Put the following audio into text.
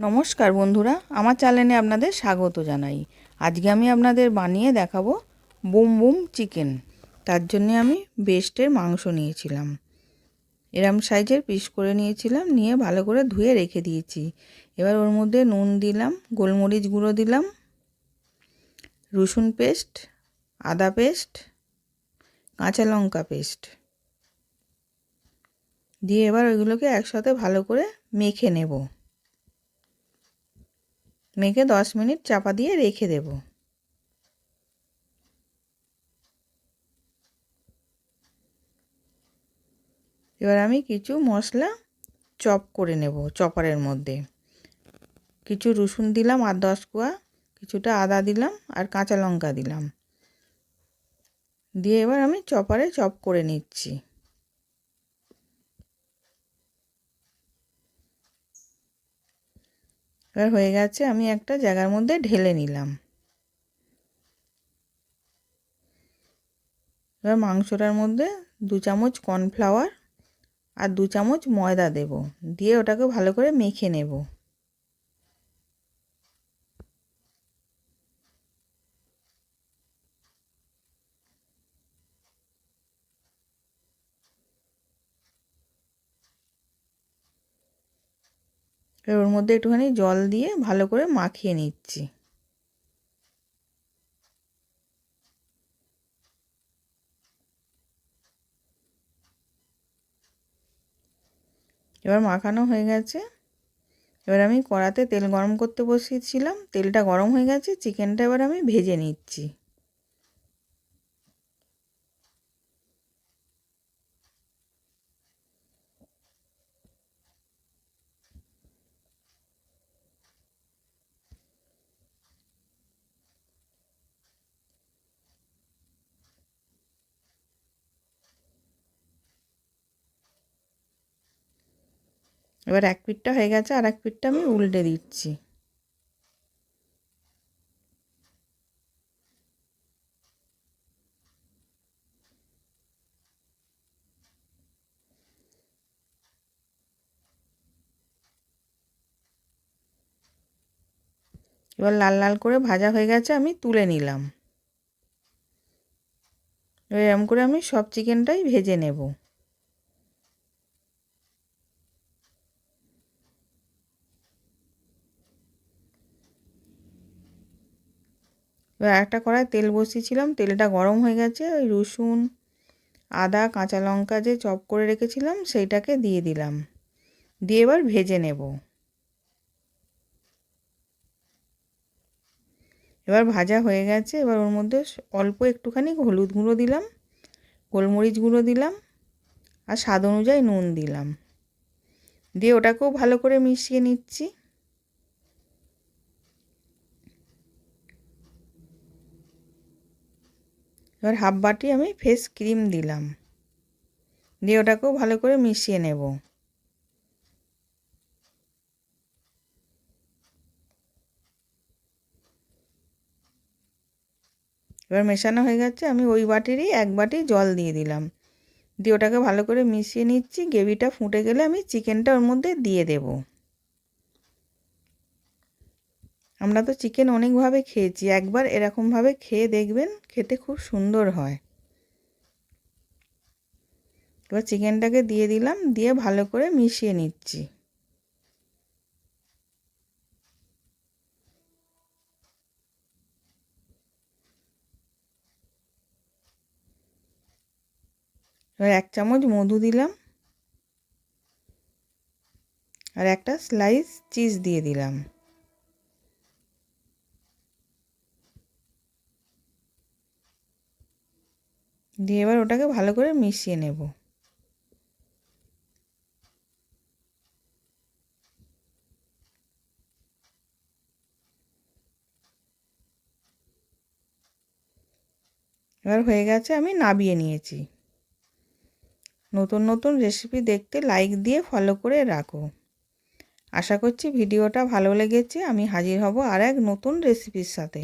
নমস্কার বন্ধুরা, আমার চ্যানেলে আপনাদের স্বাগত জানাই। আজকে আমি আপনাদের বানিয়ে দেখাবো বুম বুম চিকেন। তার জন্য আমি বেস্টের মাংস নিয়েছিলাম, এরম সাইজের পিস করে নিয়েছিলাম, নিয়ে ভালো করে ধুয়ে রেখে দিয়েছি। এবার ওর মধ্যে নুন দিলাম, গোলমরিচ গুঁড়ো দিলাম, রসুন পেস্ট, আদা পেস্ট, কাঁচা লঙ্কা পেস্ট দিয়ে এবার ওইগুলোকে একসাথে ভালো করে মেখে নেব। মেখে 10 মিনিট চাপা দিয়ে রেখে দেব। এবার আমি কিছু মশলা চপ করে নেব চপারের মধ্যে। কিছু রসুন দিলাম 8-10 কোয়া, কিছুটা আদা দিলাম আর কাঁচা লঙ্কা দিলাম, দিয়ে এবার আমি চপারে চপ করে নিচ্ছি। এবার হয়ে গেছে, আমি একটা জায়গার মধ্যে ঢেলে নিলাম। এবার মাংসটার মধ্যে 2 চামচ কর্নফ্লাওয়ার আর 2 চামচ ময়দা দেব, দিয়ে ওটাকে ভালো করে মেখে নেব। এবার ওর মধ্যে একটুখানি জল দিয়ে ভালো করে মাখিয়ে নিচ্ছি। এবার মাখানো হয়ে গেছে। এবার আমি কড়াতে তেল গরম করতে বসিয়েছিলাম, তেলটা গরম হয়ে গেছে, চিকেনটা এবার আমি ভেজে নিচ্ছি। এবার এক পিঠটা হয়ে গেছে, আর এক পিঠটা আমি উল্টে দিচ্ছি। এবার লাল লাল করে ভাজা হয়ে গেছে, আমি তুলে নিলাম। এবার এরকম করে আমি সব চিকেনটাই ভেজে নেব। এবার একটা কড়াই তেল বসিয়েছিলাম, তেলটা গরম হয়ে গেছে, ওই রসুন, আদা, কাঁচা লঙ্কা যে চপ করে রেখেছিলাম সেইটাকে দিয়ে দিলাম, দিয়ে এবার ভেজে নেব। এবার ভাজা হয়ে গেছে, এবার ওর মধ্যে অল্প একটুখানি হলুদ গুঁড়ো দিলাম, গোলমরিচ গুঁড়ো দিলাম আর স্বাদ অনুযায়ী নুন দিলাম, দিয়ে ওটাকেও ভালো করে মিশিয়ে নিচ্ছি। এবার হাফ বাটি আমি ফ্রেশ ক্রিম দিলাম, দিয়ে ওটাকেও ভালো করে মিশিয়ে নেব। এবার মেশানো হয়ে গেছে, আমি ওই বাটিরই 1 বাটি জল দিয়ে দিলাম, দিয়ে ওটাকে ভালো করে মিশিয়ে নিচ্ছি। গ্রেভিটা ফুটে গেলে আমি চিকেনটা ওর মধ্যে দিয়ে দেব। আমরা তো চিকেন অনেকভাবে খেয়েছি, একবার এরকমভাবে খেয়ে দেখবেন, খেতে খুব সুন্দর হয়। এবার চিকেনটাকে দিয়ে দিলাম, দিয়ে ভালো করে মিশিয়ে নিচ্ছি। এবার 1 চামচ মধু দিলাম আর একটা স্লাইস চিজ দিয়ে দিলাম, দিয়ে এবার ওটাকে ভালো করে মিশিয়ে নেব। এবার হয়ে গেছে, আমি নামিয়ে নিয়েছি। নতুন নতুন রেসিপি দেখতে লাইক দিয়ে ফলো করে রাখো। আশা করছি ভিডিওটা ভালো লেগেছে। আমি হাজির হব আর এক নতুন রেসিপির সাথে।